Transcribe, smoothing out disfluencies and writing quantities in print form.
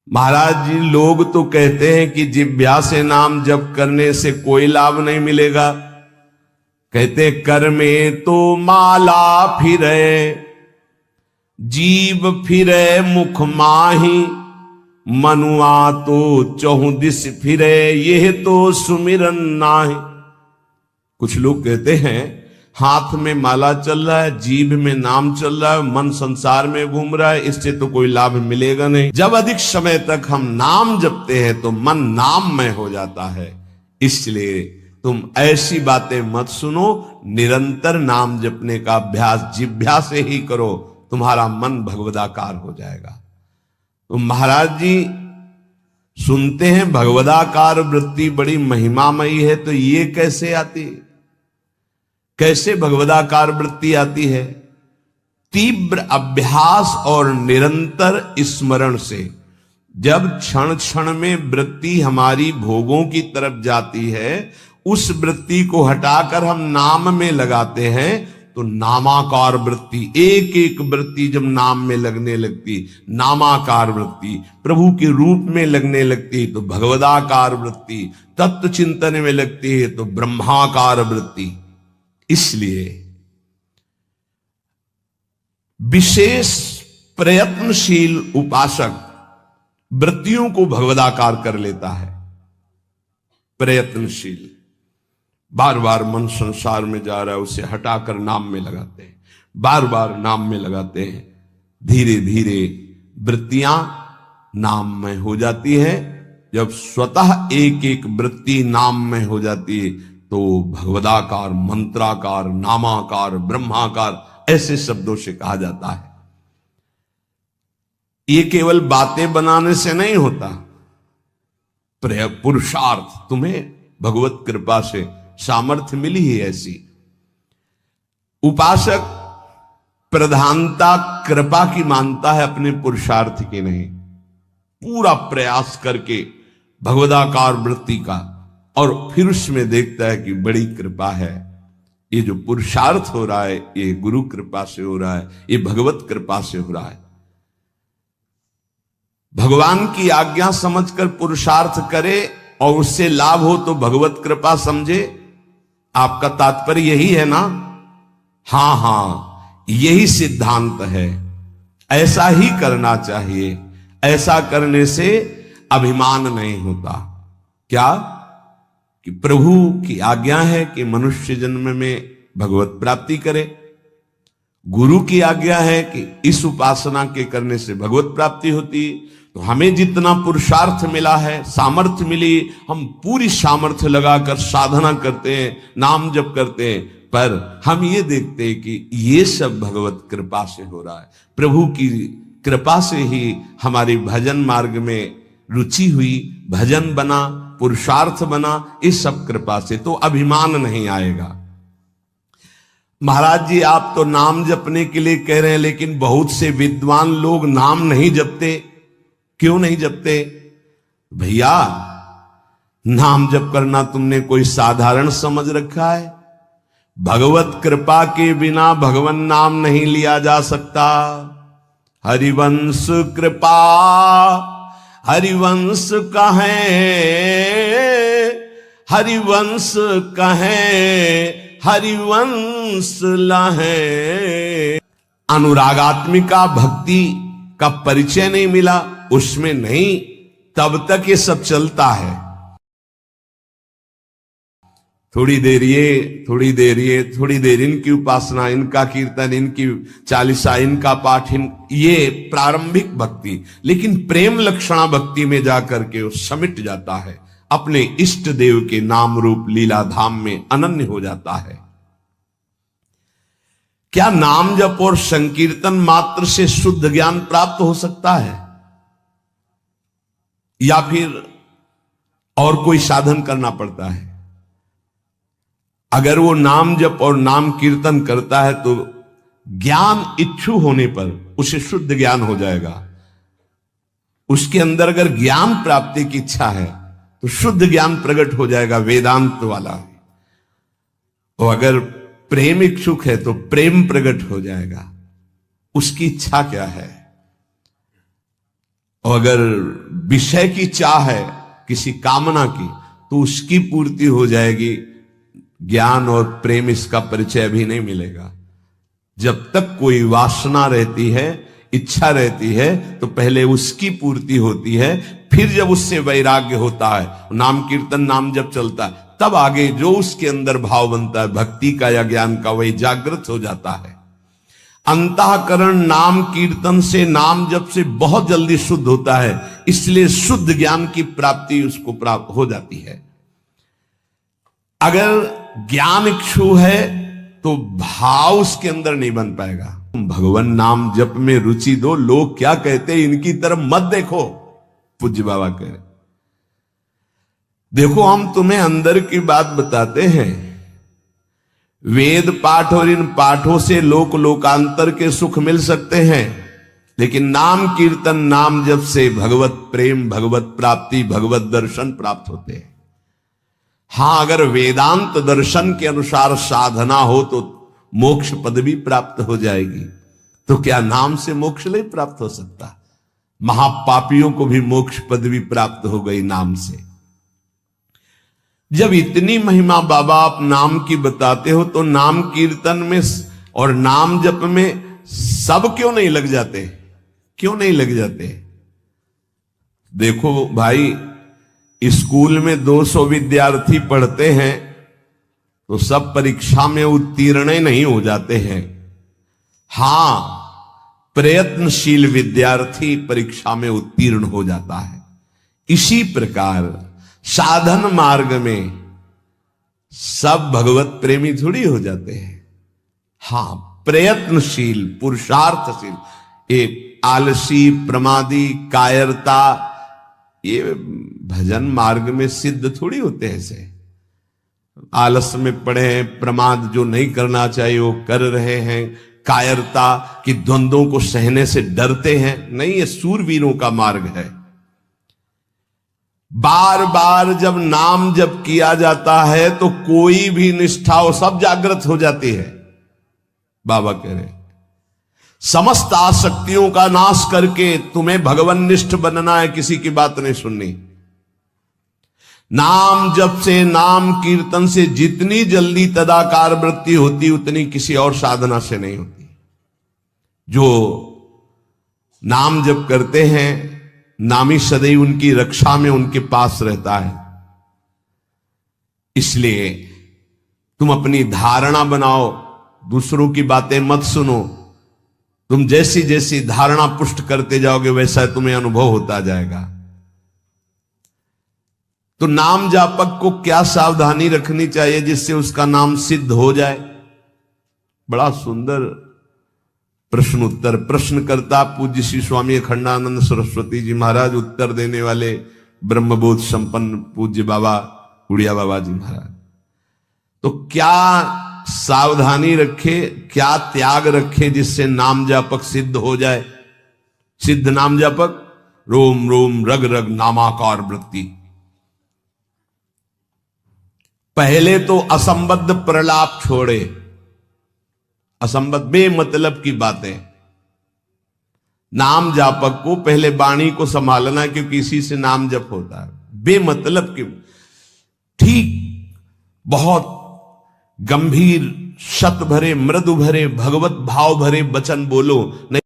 महाराज जी, लोग तो कहते हैं कि जिह्वा से नाम जप करने से कोई लाभ नहीं मिलेगा। कहते कर में तो माला फिरे, जीव फिरे मुख माही, मनुआ तो चहु दिस फिरे, यह तो सुमिरन नाही। कुछ लोग कहते हैं हाथ में माला चल रहा है, जीभ में नाम चल रहा है, मन संसार में घूम रहा है, इससे तो कोई लाभ मिलेगा नहीं। जब अधिक समय तक हम नाम जपते हैं तो मन नाममय हो जाता है। इसलिए तुम ऐसी बातें मत सुनो, निरंतर नाम जपने का अभ्यास जिह्वा से ही करो, तुम्हारा मन भगवदाकार हो जाएगा। तो महाराज जी सुनते हैं भगवदाकार वृत्ति बड़ी महिमामयी है, तो ये कैसे आती, कैसे भगवदाकार वृत्ति आती है? तीव्र अभ्यास और निरंतर स्मरण से। जब क्षण क्षण में वृत्ति हमारी भोगों की तरफ जाती है, उस वृत्ति को हटाकर हम नाम में लगाते हैं तो नामाकार वृत्ति, एक एक वृत्ति जब नाम में लगने लगती, नामाकार वृत्ति प्रभु के रूप में लगने लगती तो भगवदाकार वृत्ति, तत्व चिंतन में लगती है तो ब्रह्माकार वृत्ति। इसलिए विशेष प्रयत्नशील उपासक वृत्तियों को भगवदाकार कर लेता है। प्रयत्नशील, बार बार मन संसार में जा रहा है, उसे हटाकर नाम में लगाते हैं, बार बार नाम में लगाते हैं, धीरे धीरे वृत्तियां नाममय हो जाती है। जब स्वतः एक एक वृत्ति नाममय हो जाती है तो भगवदाकार, मंत्राकार, नामाकार, ब्रह्माकार ऐसे शब्दों से कहा जाता है। ये केवल बातें बनाने से नहीं होता, पुरुषार्थ, तुम्हें भगवत कृपा से सामर्थ्य मिली है ऐसी। उपासक प्रधानता कृपा की मानता है, अपने पुरुषार्थ की नहीं। पूरा प्रयास करके भगवदाकार वृत्ति का, और फिर उसमें देखता है कि बड़ी कृपा है, ये जो पुरुषार्थ हो रहा है ये गुरु कृपा से हो रहा है, ये भगवत कृपा से हो रहा है। भगवान की आज्ञा समझकर पुरुषार्थ करे और उससे लाभ हो तो भगवत कृपा समझे। आपका तात्पर्य यही है ना? हां हां, यही सिद्धांत है। ऐसा ही करना चाहिए। ऐसा करने से अभिमान नहीं होता। क्या कि प्रभु की आज्ञा है कि मनुष्य जन्म में भगवत प्राप्ति करे, गुरु की आज्ञा है कि इस उपासना के करने से भगवत प्राप्ति होती। तो हमें जितना पुरुषार्थ मिला है, सामर्थ्य मिली, हम पूरी सामर्थ्य लगाकर साधना करते हैं, नाम जप करते हैं, पर हम ये देखते हैं कि ये सब भगवत कृपा से हो रहा है। प्रभु की कृपा से ही हमारी भजन मार्ग में रुचि हुई, भजन बना, पुरुषार्थ बना, इस सब कृपा से। तो अभिमान नहीं आएगा। महाराज जी, आप तो नाम जपने के लिए कह रहे हैं, लेकिन बहुत से विद्वान लोग नाम नहीं जपते। क्यों नहीं जपते? भैया, नाम जप करना तुमने कोई साधारण समझ रखा है? भगवत कृपा के बिना भगवान नाम नहीं लिया जा सकता। हरिवंश कृपा, हरिवंश कहें, हरिवंश कहें, हरिवंश लहें। अनुरागात्मिका भक्ति का परिचय नहीं मिला, उसमें नहीं, तब तक ये सब चलता है। थोड़ी देर ये, थोड़ी देर ये, थोड़ी देर इनकी उपासना, इनका कीर्तन, इनकी चालीसा, इनका पाठ, ये प्रारंभिक भक्ति। लेकिन प्रेम लक्षणा भक्ति में जाकर के वो समिट जाता है, अपने इष्ट देव के नाम रूप लीला धाम में अनन्य हो जाता है। क्या नाम जप और संकीर्तन मात्र से शुद्ध ज्ञान प्राप्त हो सकता है, या फिर और कोई साधन करना पड़ता है? अगर वो नाम जप और नाम कीर्तन करता है तो ज्ञान इच्छु होने पर उसे शुद्ध ज्ञान हो जाएगा। उसके अंदर अगर ज्ञान प्राप्ति की इच्छा है तो शुद्ध ज्ञान प्रकट हो जाएगा, वेदांत वाला। और अगर प्रेम इच्छुक है तो प्रेम प्रकट हो जाएगा। उसकी इच्छा क्या है? और अगर विषय की चाह है किसी कामना की तो उसकी पूर्ति हो जाएगी। ज्ञान और प्रेम इसका परिचय भी नहीं मिलेगा। जब तक कोई वासना रहती है, इच्छा रहती है, तो पहले उसकी पूर्ति होती है, फिर जब उससे वैराग्य होता है, नाम कीर्तन नाम जब चलता है, तब आगे जो उसके अंदर भाव बनता है भक्ति का या ज्ञान का, वही जागृत हो जाता है। अंतःकरण नाम कीर्तन से, नाम जप से बहुत जल्दी शुद्ध होता है, इसलिए शुद्ध ज्ञान की प्राप्ति उसको प्राप्त हो जाती है। अगर ज्ञान इच्छु है तो भाव उसके अंदर नहीं बन पाएगा। भगवान नाम जप में रुचि दो, लोग क्या कहते हैं इनकी तरफ मत देखो। पूज्य बाबा कह रहे, देखो हम तुम्हें अंदर की बात बताते हैं। वेद पाठ और इन पाठों से लोक लोकांतर के सुख मिल सकते हैं, लेकिन नाम कीर्तन नाम जप से भगवत प्रेम, भगवत प्राप्ति, भगवत दर्शन प्राप्त होते हैं। हां, अगर वेदांत दर्शन के अनुसार साधना हो तो मोक्ष पदवी प्राप्त हो जाएगी। तो क्या नाम से मोक्ष नहीं प्राप्त हो सकता? महापापियों को भी मोक्ष पदवी प्राप्त हो गई नाम से। जब इतनी महिमा बाबा आप नाम की बताते हो तो नाम कीर्तन में और नाम जप में सब क्यों नहीं लग जाते? क्यों नहीं लग जाते? देखो भाई, स्कूल में 200 विद्यार्थी पढ़ते हैं तो सब परीक्षा में उत्तीर्ण नहीं हो जाते हैं। हां, प्रयत्नशील विद्यार्थी परीक्षा में उत्तीर्ण हो जाता है। इसी प्रकार साधन मार्ग में सब भगवत प्रेमी थोड़ी हो जाते हैं। हां, प्रयत्नशील, पुरुषार्थशील, एक आलसी, प्रमादी, कायरता, ये भजन मार्ग में सिद्ध थोड़ी होते हैं। ऐसे आलस में पड़े हैं, प्रमाद जो नहीं करना चाहिए वो कर रहे हैं, कायरता की द्वंद्वों को सहने से डरते हैं, नहीं, ये सूरवीरों का मार्ग है। बार बार जब नाम जब किया जाता है तो कोई भी निष्ठा हो सब जागृत हो जाती है। बाबा कह रहे समस्त आसक्तियों का नाश करके तुम्हें भगवान निष्ठ बनना है, किसी की बात नहीं सुननी। नाम जप से, नाम कीर्तन से जितनी जल्दी तदाकार वृत्ति होती उतनी किसी और साधना से नहीं होती। जो नाम जप करते हैं, नामी सदैव उनकी रक्षा में उनके पास रहता है। इसलिए तुम अपनी धारणा बनाओ, दूसरों की बातें मत सुनो। तुम जैसी जैसी धारणा पुष्ट करते जाओगे वैसा तुम्हें अनुभव होता जाएगा। तो नाम जापक को क्या सावधानी रखनी चाहिए जिससे उसका नाम सिद्ध हो जाए? बड़ा सुंदर प्रश्न उत्तर। प्रश्नकर्ता पूज्य श्री स्वामी अखंडानंद सरस्वती जी महाराज, उत्तर देने वाले ब्रह्मबोध संपन्न पूज्य बाबा उड़िया बाबा जी महाराज। तो क्या सावधानी रखे, क्या त्याग रखे जिससे नाम जापक सिद्ध हो जाए? सिद्ध नाम जापक रोम रोम रग रग नामाकार वृत्ति। पहले तो असंबद्ध प्रलाप छोड़े, असंबद्ध बेमतलब की बातें। नाम जापक को पहले वाणी को संभालना है, क्योंकि इसी से नाम जप होता है। बेमतलब की, ठीक बहुत गंभीर, शत भरे, मृदु भरे, भगवत भाव भरे वचन बोलो, नहीं